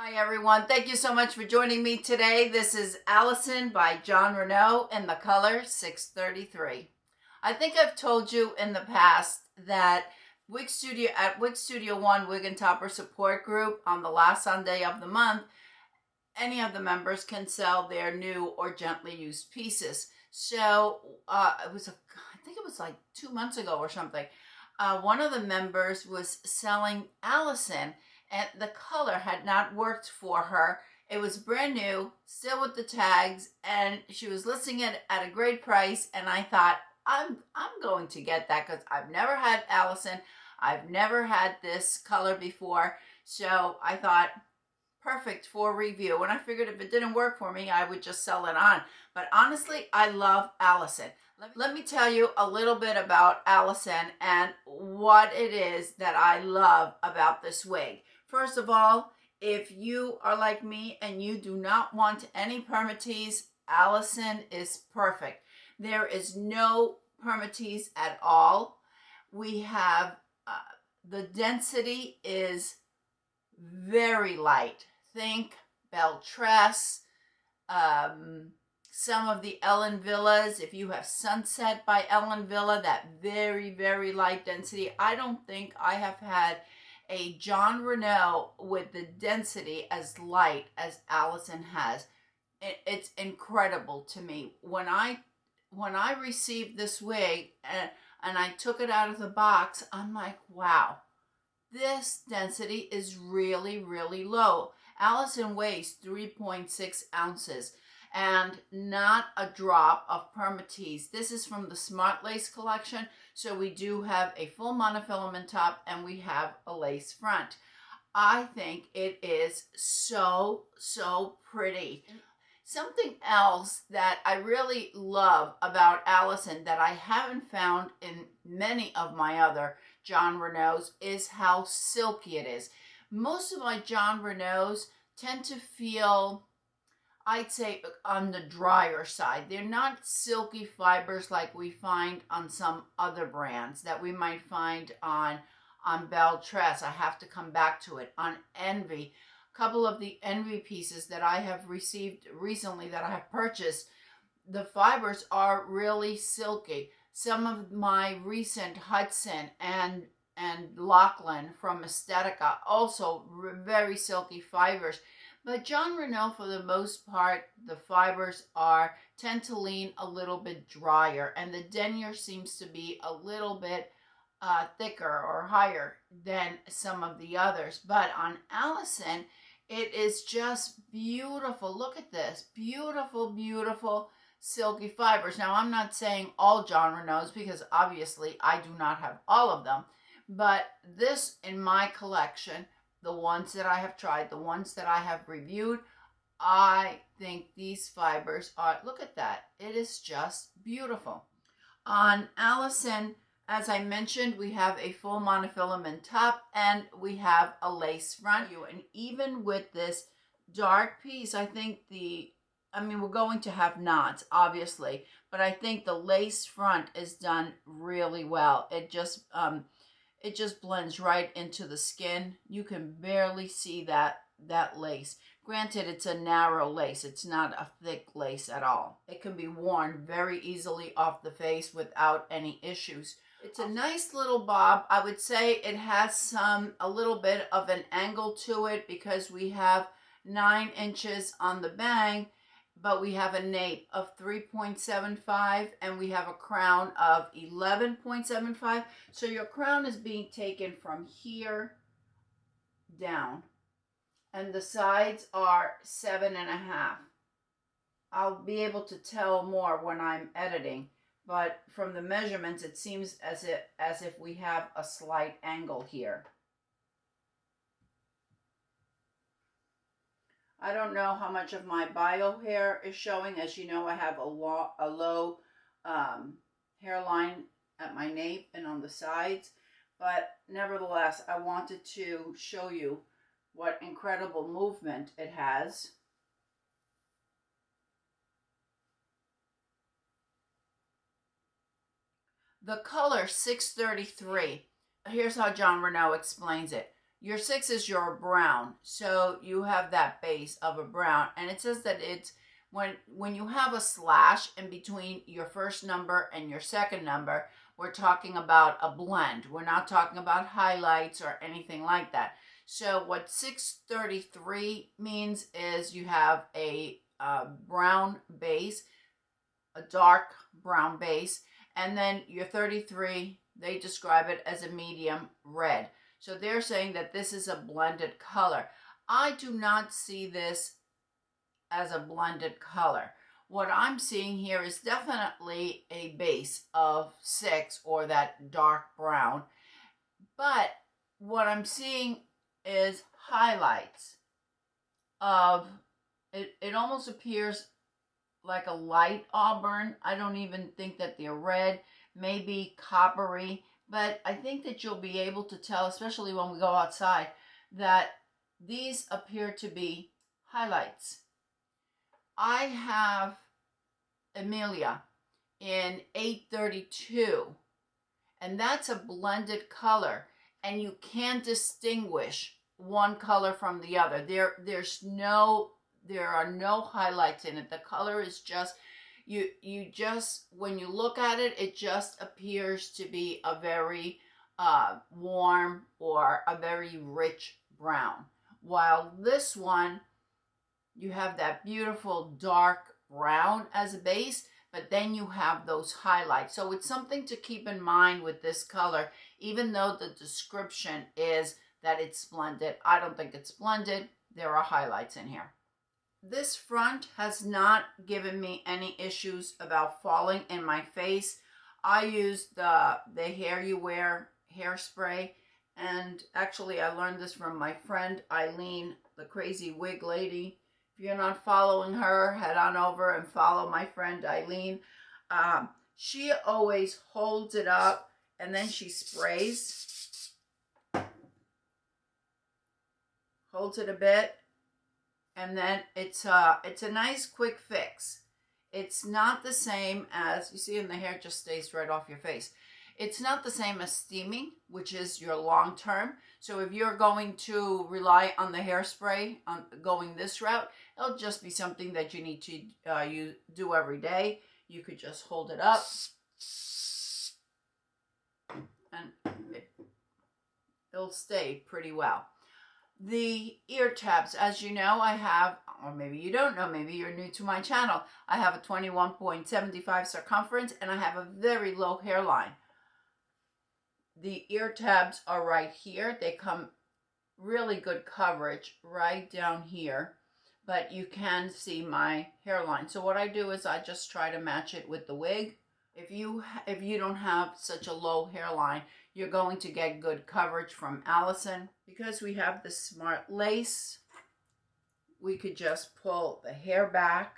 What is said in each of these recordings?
Hi everyone, thank you so much for joining me today. This is Allison by Jon Renau in the color 633. I think I've told you in the past that Wig Studio 1 Wig and Topper Support Group on the last Sunday of the month, any of the members can sell their new or gently used pieces. So I think it was like 2 months ago or something. One of the members was selling Allison, and the color had not worked for her. It was brand new, still with the tags, and she was listing it at a great price. And I thought, I'm going to get that because I've never had Allison. I've never had this color before. So I thought, perfect for review. And I figured if it didn't work for me, I would just sell it on. But honestly, I love Allison. Let me tell you a little bit about Allison and what it is that I love about this wig. First of all, if you are like me and you do not want any permatease, Allison is perfect. There is no permatease at all. We have, the density is very light. Think belle tress, some of the Ellen Villas. If you have Sunset by Ellen Villa, that very, very light density. I don't think I have had a Jon Renau with the density as light as Allison has. It's incredible to me. When I received this wig and I took it out of the box, I'm like, wow, this density is really, really low. Allison weighs 3.6 ounces and not a drop of permatease. This is from the Smart Lace collection. So we do have a full monofilament top and we have a lace front. I think it is so, so pretty. Something else that I really love about Allison that I haven't found in many of my other Jon Renau's is how silky it is. Most of my Jon Renau's tend to feel, I'd say, on the drier side. They're not silky fibers like we find on some other brands that we might find on Belle Tress. I have to come back to it. On Envy, a couple of the Envy pieces that I have received recently that I have purchased, the fibers are really silky. Some of my recent Hudson and Lachlan from Aesthetica, also very silky fibers. But Jon Renau, for the most part, the fibers tend to lean a little bit drier, and the denier seems to be a little bit thicker or higher than some of the others. But on Allison, it is just beautiful. Look at this. Beautiful, beautiful silky fibers. Now, I'm not saying all Jon Renau's because obviously I do not have all of them. But this in my collection, the ones that I have tried, the ones that I have reviewed, I think these fibers are, look at that. It is just beautiful. On Allison, as I mentioned, we have a full monofilament top and we have a lace front. And even with this dark piece, I think we're going to have knots, obviously, but I think the lace front is done really well. It just blends right into the skin. You can barely see that lace. Granted, it's a narrow lace. It's not a thick lace at all. It can be worn very easily off the face without any issues. It's a nice little bob. I would say it has a little bit of an angle to it because we have 9 inches on the bang, but we have a nape of 3.75 and we have a crown of 11.75. So your crown is being taken from here down and the sides are 7.5. I'll be able to tell more when I'm editing, but from the measurements, it seems as if we have a slight angle here. I don't know how much of my bio hair is showing. As you know, I have a low hairline at my nape and on the sides. But nevertheless, I wanted to show you what incredible movement it has. The color 633. Here's how Jon Renau explains it. Your 6 is your brown. So you have that base of a brown. And it says that it's when you have a slash in between your first number and your second number, we're talking about a blend. We're not talking about highlights or anything like that. So what 633 means is you have a brown base, a dark brown base, and then your 33, they describe it as a medium red. So they're saying that this is a blended color. I do not see this as a blended color. What I'm seeing here is definitely a base of 6 or that dark brown. But what I'm seeing is highlights of, it almost appears like a light auburn. I don't even think that they're red, maybe coppery, but I think that you'll be able to tell, especially when we go outside, that these appear to be highlights. I have Amelia in 832, and that's a blended color, and you can distinguish one color from the other. There are no highlights in it. The color is just, you just, when you look at it, it just appears to be a very warm or a very rich brown. While this one, you have that beautiful dark brown as a base, but then you have those highlights. So it's something to keep in mind with this color, even though the description is that it's blended. I don't think it's blended. There are highlights in here. This front has not given me any issues about falling in my face. I use the Hair You Wear hairspray, and actually I learned this from my friend Eileen, the crazy wig lady. If you're not following her, head on over and follow my friend Eileen. She always holds it up and then she sprays. Holds it a bit, and then it's a nice quick fix. It's not the same as, you see, in the hair just stays right off your face. It's not the same as steaming, which is your long term. So if you're going to rely on the hairspray, on going this route, it'll just be something that you need to you do every day. You could just hold it up, and it'll stay pretty well. The ear tabs, as you know, I have, or maybe you don't know, maybe you're new to my channel, I have a 21.75 circumference, and I have a very low hairline. The ear tabs are right here. They come really good coverage right down here, but you can see my hairline. So what I do is I just try to match it with the wig. If you don't have such a low hairline, you're going to get good coverage from Allison. Because we have the smart lace, we could just pull the hair back.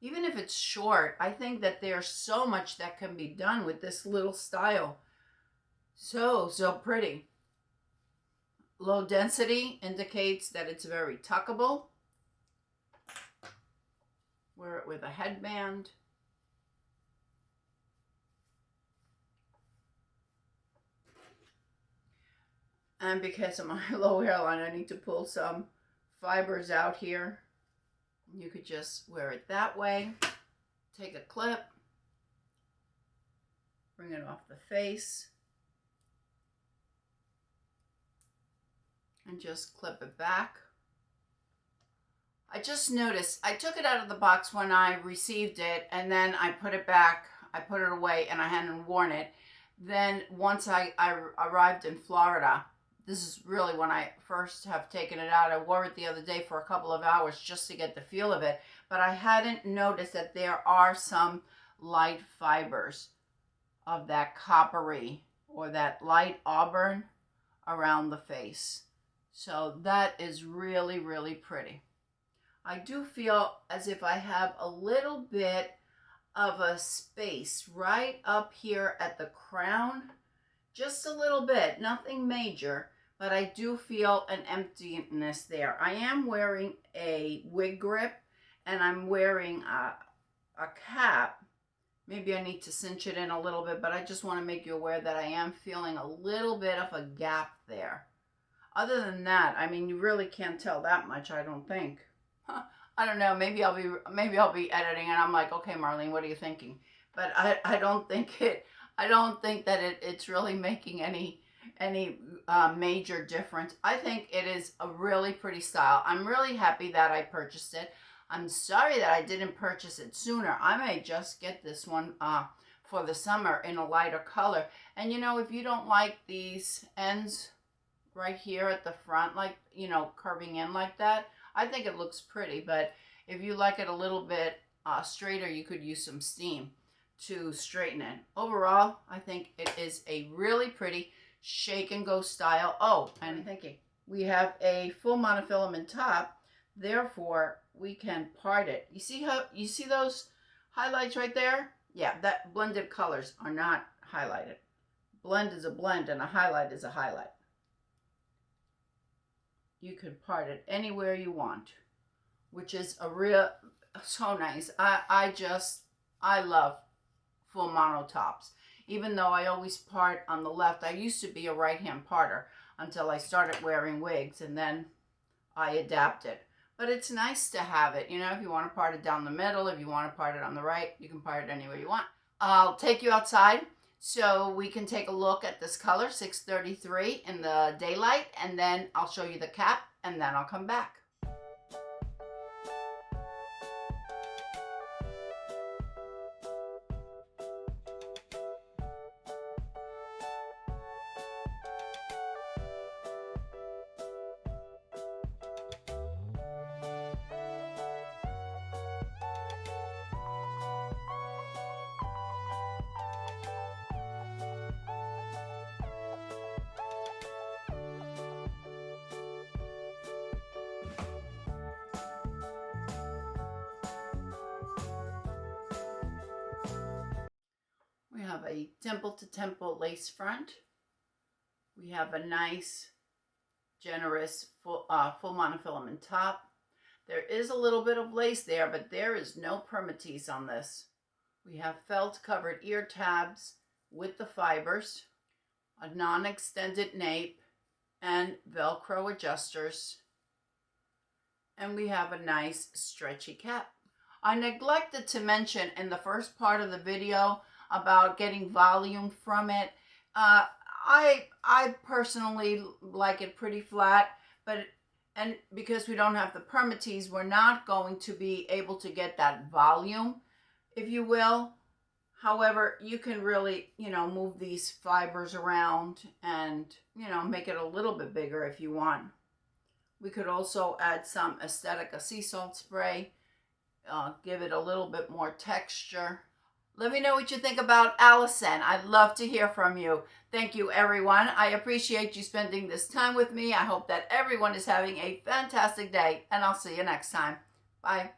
Even if it's short, I think that there's so much that can be done with this little style. So pretty. Low density indicates that it's very tuckable. Wear it with a headband. And because of my low hairline, I need to pull some fibers out here. You could just wear it that way. Take a clip. Bring it off the face. And just clip it back. I just noticed, I took it out of the box when I received it, and then I put it back, I put it away, and I hadn't worn it. Then once I arrived in Florida, this is really when I first have taken it out. I wore it the other day for a couple of hours just to get the feel of it, but I hadn't noticed that there are some light fibers of that coppery or that light auburn around the face. So that is really, really pretty. I do feel as if I have a little bit of a space right up here at the crown. Just a little bit, nothing major, but I do feel an emptiness there. I am wearing a wig grip, and I'm wearing a cap. Maybe I need to cinch it in a little bit, but I just want to make you aware that I am feeling a little bit of a gap there. Other than that, I mean, you really can't tell that much, I don't think. I don't know. Maybe I'll be editing, and I'm like, okay, Marlene, what are you thinking? But I don't think that it's really making any major difference. I think it is a really pretty style. I'm really happy that I purchased it. I'm sorry that I didn't purchase it sooner. I may just get this one for the summer in a lighter color. And you know, if you don't like these ends right here at the front, like, you know, curving in like that, I think it looks pretty. But if you like it a little bit straighter, you could use some steam to straighten it. Overall, I think it is a really pretty shake and go style. Oh, and I'm thinking we have a full monofilament top, therefore we can part it. You see those highlights right there? Yeah, that blended colors are not highlighted. Blend is a blend and a highlight is a highlight. You can part it anywhere you want, which is so nice. I love full mono tops. Even though I always part on the left, I used to be a right-hand parter until I started wearing wigs, and then I adapted. But it's nice to have it, you know, if you want to part it down the middle, if you want to part it on the right, you can part it anywhere you want. I'll take you outside so we can take a look at this color, 633 in the daylight, and then I'll show you the cap, and then I'll come back. We have a temple to temple lace front. We have a nice, generous full monofilament top. There is a little bit of lace there, but there is no permatease on this. We have felt covered ear tabs with the fibers, a non-extended nape, and Velcro adjusters. And we have a nice stretchy cap. I neglected to mention in the first part of the video about getting volume from it. I personally like it pretty flat, and because we don't have the permatease, we're not going to be able to get that volume, if you will. However, you can really, you know, move these fibers around and, you know, make it a little bit bigger if you want. We could also add some Aesthetica sea salt spray, give it a little bit more texture. Let me know what you think about Allison. I'd love to hear from you. Thank you, everyone. I appreciate you spending this time with me. I hope that everyone is having a fantastic day, and I'll see you next time. Bye.